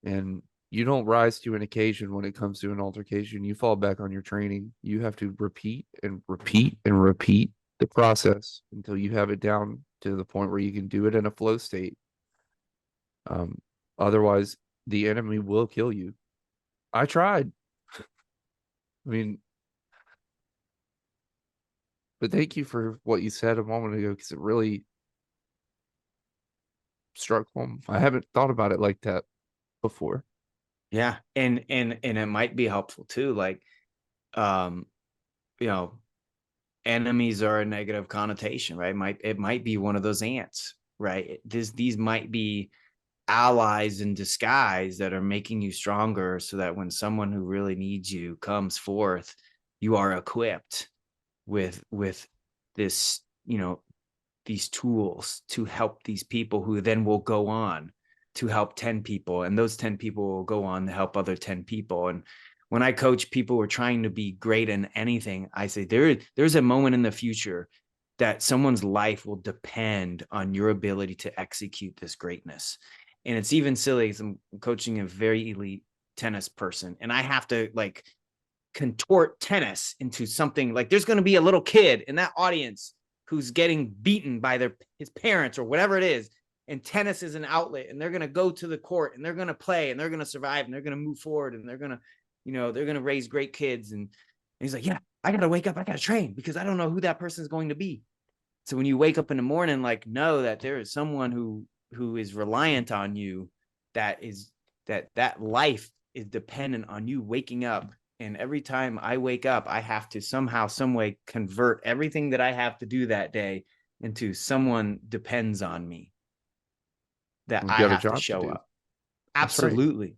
And you don't rise to an occasion when it comes to an altercation. You fall back on your training. You have to repeat and repeat and repeat the process until you have it down to the point where you can do it in a flow state. Otherwise, the enemy will kill you. I tried. I mean, but thank you for what you said a moment ago, because it really struck home. I haven't thought about it like that before. Yeah. And it might be helpful too. Like, enemies are a negative connotation, right? It might be one of those ants, right? These might be allies in disguise that are making you stronger, so that when someone who really needs you comes forth, you are equipped with this, these tools to help these people, who then will go on to help 10 people, and those 10 people will go on to help other 10 people. And when I coach people who are trying to be great in anything, I say there's a moment in the future that someone's life will depend on your ability to execute this greatness. And it's even silly, because I'm coaching a very elite tennis person, and I have to like contort tennis into something like, there's going to be a little kid in that audience who's getting beaten by his parents or whatever it is. And tennis is an outlet, and they're going to go to the court, and they're going to play, and they're going to survive, and they're going to move forward, and they're going to, they're going to raise great kids. And he's like, yeah, I got to wake up. I got to train, because I don't know who that person is going to be. So when you wake up in the morning, like, know that there is someone who is reliant on you, that life is dependent on you waking up. And every time I wake up, I have to somehow, some way convert everything that I have to do that day into someone depends on me, that I have to show up. Absolutely.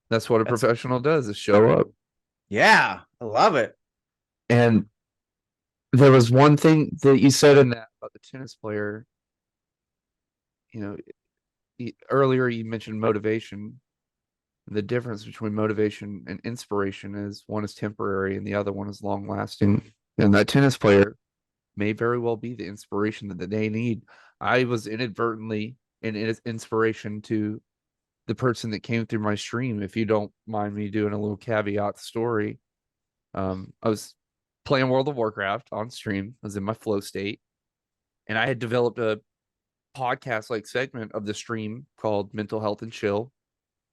That's what a professional does, is show up. Yeah, I love it. And there was one thing that you said in that about the tennis player. Earlier you mentioned motivation. The difference between motivation and inspiration is one is temporary and the other one is long lasting. And that tennis player may very well be the inspiration that they need. I was inadvertently an inspiration to the person that came through my stream. If you don't mind me doing a little caveat story, I was playing World of Warcraft on stream. I was in my flow state, and I had developed a podcast like segment of the stream called Mental Health and Chill.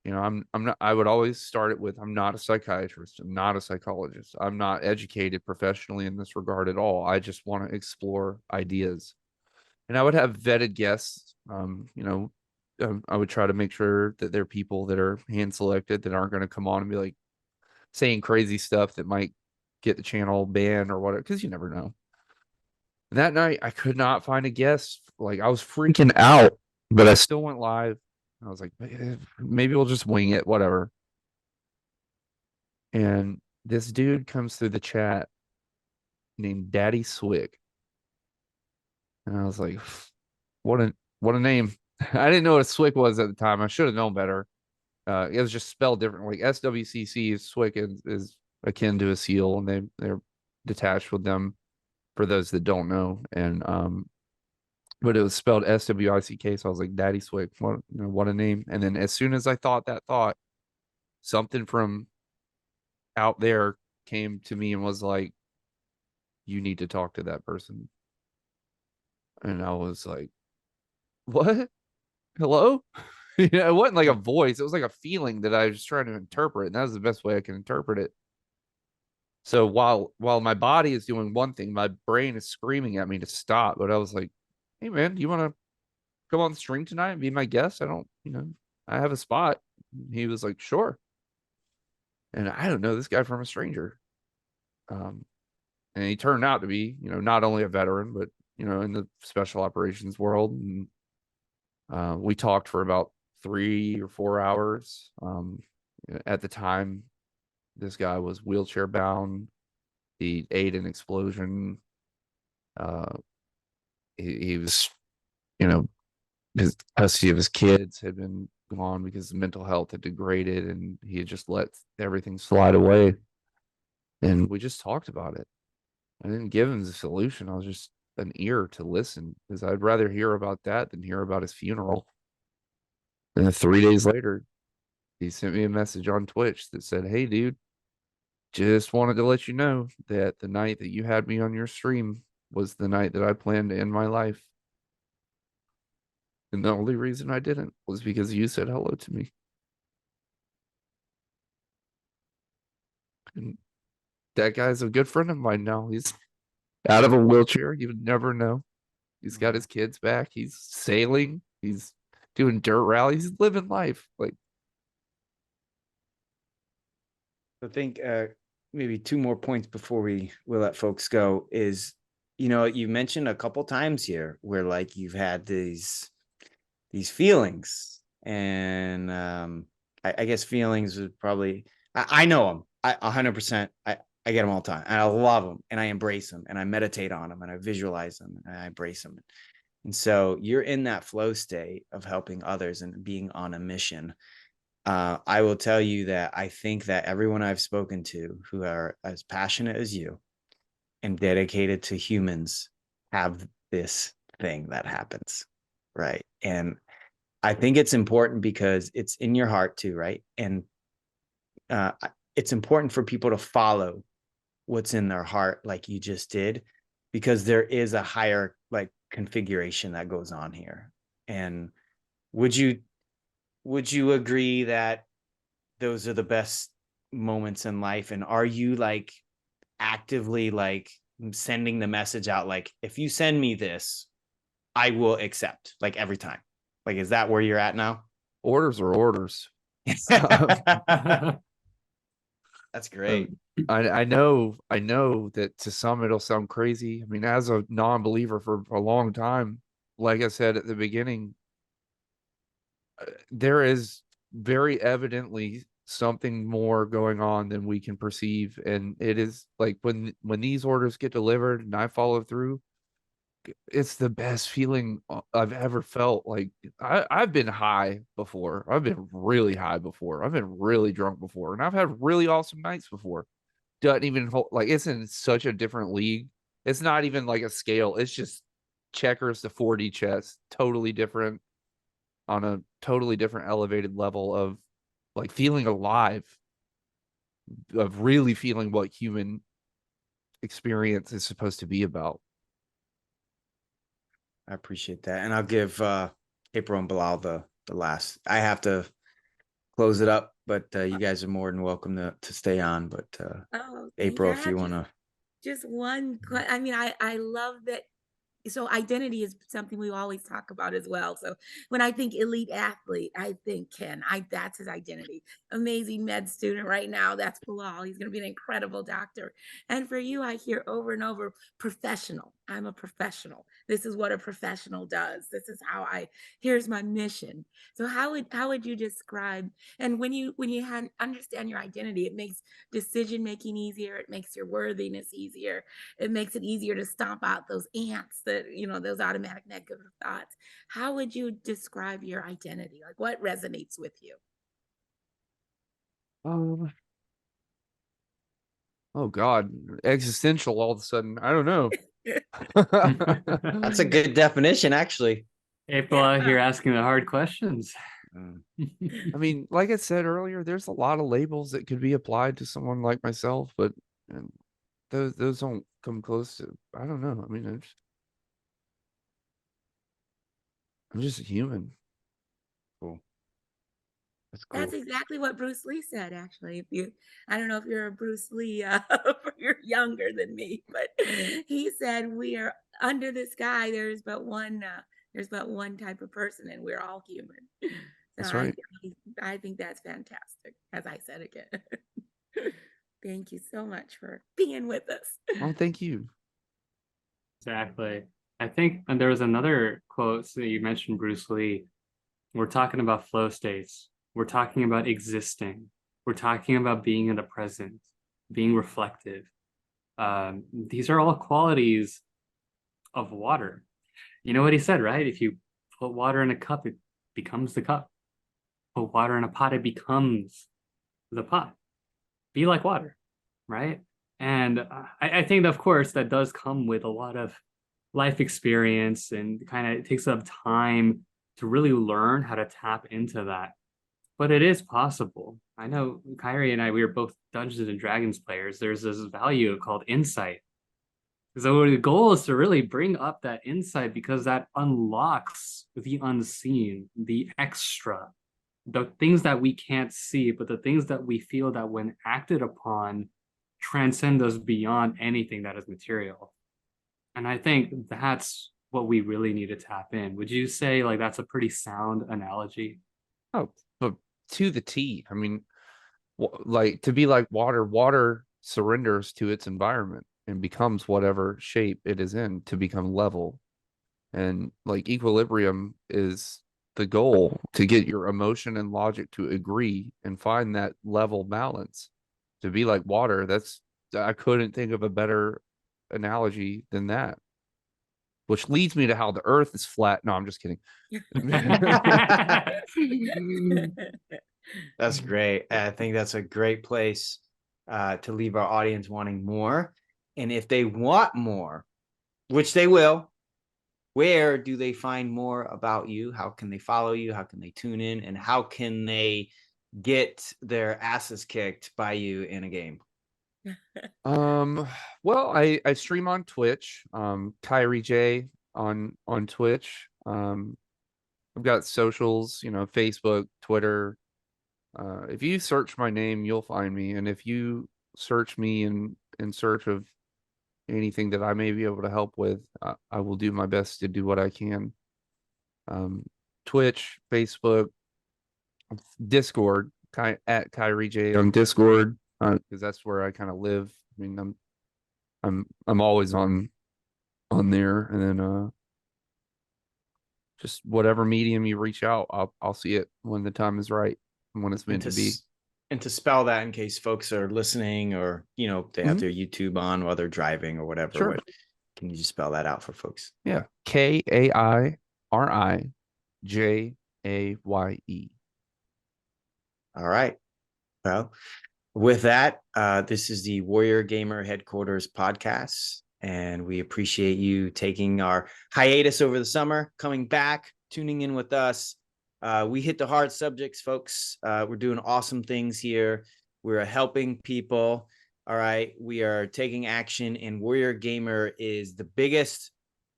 I'm not, I would always start it with, I'm not a psychiatrist, I'm not a psychologist, I'm not educated professionally in this regard at all. I just want to explore ideas. And I would have vetted guests. I would try to make sure that they're people that are hand selected, that aren't going to come on and be like saying crazy stuff that might get the channel banned or whatever, because you never know. And that night I could not find a guest. Like, I was freaking out, but I still went live. I was like, maybe we'll just wing it, whatever. And this dude comes through the chat named Daddy Swick. And I was like, what a name. I didn't know what a Swick was at the time. I should have known better. It was just spelled different. Like SWCC, Swick is akin to a seal, and they're detached with them, for those that don't know. And but it was spelled SWICK. So I was like, Daddy Swick, what a name. And then as soon as I thought that thought, something from out there came to me and was like, you need to talk to that person. And I was like, what? Hello? It wasn't like a voice. It was like a feeling that I was trying to interpret. And that was the best way I can interpret it. So while my body is doing one thing, my brain is screaming at me to stop. But I was like, "Hey man, do you want to come on the stream tonight and be my guest? I don't, I have a spot." He was like, "Sure." And I don't know this guy from a stranger. Um, and he turned out to be, not only a veteran, but in the special operations world. And we talked for about 3 or 4 hours. At the time, this guy was wheelchair bound. He ate an explosion. Uh, he was, you know, his custody of his kids had been gone because his mental health had degraded, and he had just let everything slide away. And we just talked about it. I didn't give him the solution. I was just an ear to listen, because I'd rather hear about that than hear about his funeral. And then 3 days later, he sent me a message on Twitch that said, "Hey, dude, just wanted to let you know that the night that you had me on your stream was the night that I planned to end my life. And the only reason I didn't was because you said hello to me." And that guy's a good friend of mine now. He's out of a wheelchair. You would never know. He's got his kids back. He's sailing. He's doing dirt rallies. He's living life. Like, I think maybe two more points before we'll let folks go is, you mentioned a couple times here where like you've had these feelings, and I guess feelings is probably I know them. 100%. I get them all the time, and I love them, and I embrace them, and I meditate on them, and I visualize them, and I embrace them. And so you're in that flow state of helping others and being on a mission. I will tell you that I think that everyone I've spoken to who are as passionate as you and dedicated to humans have this thing that happens, right? And I think it's important because it's in your heart too, right? And uh, it's important for people to follow what's in their heart, like you just did, because there is a higher like configuration that goes on here. And would you agree that those are the best moments in life? And are you like actively like sending the message out, like, if you send me this, I will accept, like, every time? Like, is that where you're at now? orders are orders. That's great. I know that to some it'll sound crazy. I mean, as a non-believer for a long time, like I said at the beginning, there is very evidently something more going on than we can perceive. And it is like when these orders get delivered and I follow through, it's the best feeling I've ever felt. Like I've been high before. I've been really high before. I've been really drunk before. And I've had really awesome nights before. Doesn't even hold, like, it's in such a different league. It's not even like a scale. It's just checkers to 4D chess. Totally different, on a totally different elevated level of like feeling alive, of really feeling what human experience is supposed to be about. I appreciate that. And I'll give April and Bilal the last. I have to close it up, but you guys are more than welcome to stay on. But Oh, thank you. April, I if have you want to. just one. I mean, I love that. So identity is something we always talk about as well. So when I think elite athlete, I think Ken. That's his identity. Amazing med student right now. That's Bilal. He's going to be an incredible doctor. And for you, I hear over and over, professional. I'm a professional. This is what a professional does. This is how here's my mission. So how would you describe? And when you understand your identity, it makes decision making easier. It makes your worthiness easier. It makes it easier to stomp out those ants, that those automatic negative thoughts. How would you describe your identity? Like, what resonates with you? um oh god, existential all of a sudden. I don't know. That's a good definition, actually. April out here asking the hard questions. I mean, like I said earlier, there's a lot of labels that could be applied to someone like myself, but those don't come close to, I don't know. I mean, I'm just a human. Cool. That's cool. That's exactly what Bruce Lee said, actually. I don't know if you're a Bruce Lee, you're younger than me, but he said we are under the sky. There's but one type of person, and we're all human. So That's right. I think that's fantastic. As I said again, thank you so much for being with us. Well, thank you. Exactly. I think, and there was another quote that you mentioned, Bruce Lee. We're talking about flow states. We're talking about existing. We're talking about being in the present, being reflective. These are all qualities of water. You know what he said, right? If you put water in a cup, it becomes the cup. Put water in a pot, it becomes the pot. Be like water, right? And I think, of course, that does come with a lot of life experience, and kind of it takes up time to really learn how to tap into that. But it is possible. I know Kairi and I, we were both Dungeons and Dragons players. There's this value called insight. So the goal is to really bring up that insight, because that unlocks the unseen, the extra, the things that we can't see, but the things that we feel that when acted upon transcend us beyond anything that is material. And I think that's what we really need to tap in. Would you say like that's a pretty sound analogy? Oh, but to the T. I mean, like to be like water, water surrenders to its environment and becomes whatever shape it is in to become level. And like equilibrium is the goal, to get your emotion and logic to agree and find that level balance. To be like water, I couldn't think of a better analogy than that. Which leads me to how the earth is flat. No, I'm just kidding. That's great. I think that's a great place to leave our audience wanting more. And if they want more, which they will, where do they find more about you? How can they follow you? How can they tune in? And how can they get their asses kicked by you in a game? Well, I stream on Twitch, Kairi J on Twitch. I've got socials, Facebook, Twitter. If you search my name, you'll find me. And if you search me in search of anything that I may be able to help with, I will do my best to do what I can. Twitch, Facebook, Discord, at Kairi J on Discord, because that's where I kind of live. I mean, I'm always on there, and then just whatever medium you reach out, I'll see it when the time is right and when it's meant to be. And to spell that in case folks are listening, or they have their YouTube on while they're driving or whatever. Sure. Can you just spell that out for folks? Yeah, KAIRIJAYE. All right. Well, with that, this is the Warrior Gamer Headquarters podcast, and we appreciate you taking our hiatus over the summer, coming back, tuning in with us. We hit the hard subjects, folks. We're doing awesome things here. We're helping people. All right. We are taking action, and Warrior Gamer is the biggest,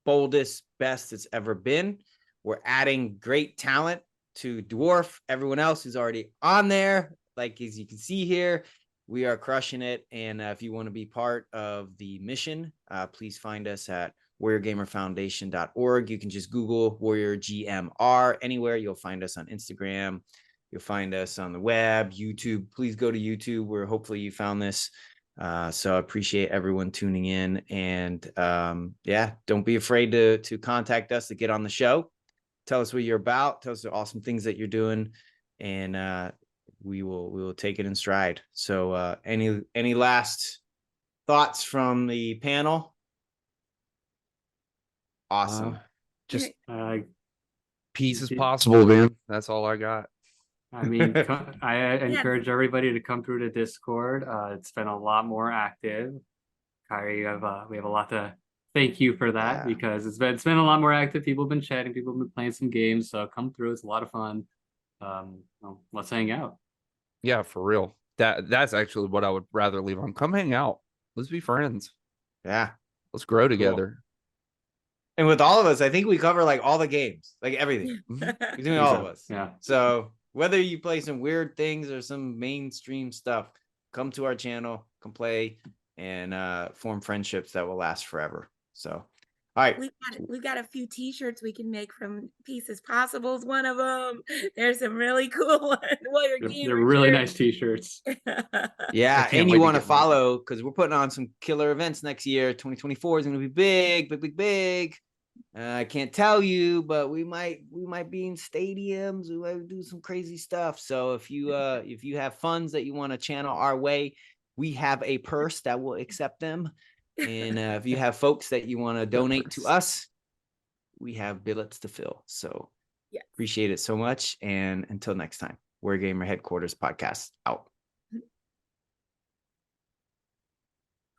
boldest, best it's ever been. We're adding great talent to dwarf everyone else who's already on there. Like, as you can see here, we are crushing it. And if you want to be part of the mission, please find us at WarriorGMRFoundation.org. You can just Google Warrior GMR anywhere. You'll find us on Instagram. You'll find us on the web, YouTube. Please go to YouTube, where hopefully you found this. So I appreciate everyone tuning in. And don't be afraid to contact us to get on the show. Tell us what you're about. Tell us the awesome things that you're doing. And we will take it in stride. So any last thoughts from the panel? Awesome. Just peace as Yeah. possible, man. That's all I got. I mean, I encourage everybody to come through to Discord. It's been a lot more active. Kairi, we have a lot to thank you for that, because it's been a lot more active. People have been chatting, people have been playing some games. So come through. It's a lot of fun. Let's hang out. Yeah, for real. That's actually what I would rather leave on. Come hang out. Let's be friends. Yeah. Let's grow together. Cool. And with all of us, I think we cover like all the games, like everything. Between all of us. Yeah. So Whether you play some weird things or some mainstream stuff, come to our channel, come play, and form friendships that will last forever. So, all right. We've got a few t-shirts we can make from Pieces Possible is one of them. There's some really cool ones. Warrior They're really nice t-shirts. Yeah, can't and wait you to want to get mine. follow because we're putting on some killer events next year. 2024 is going to be big, big, big, big. I can't tell you, but we might be in stadiums. We might do some crazy stuff. So if you have funds that you want to channel our way, we have a purse that will accept them. And if you have folks that you want to donate to us, we have billets to fill. So Yes. appreciate it so much. And until next time, Warrior Gamer Headquarters podcast out.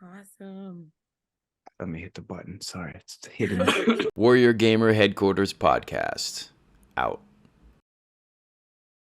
Awesome. Let me hit the button. Sorry, it's hidden. Warrior Gamer Headquarters podcast out.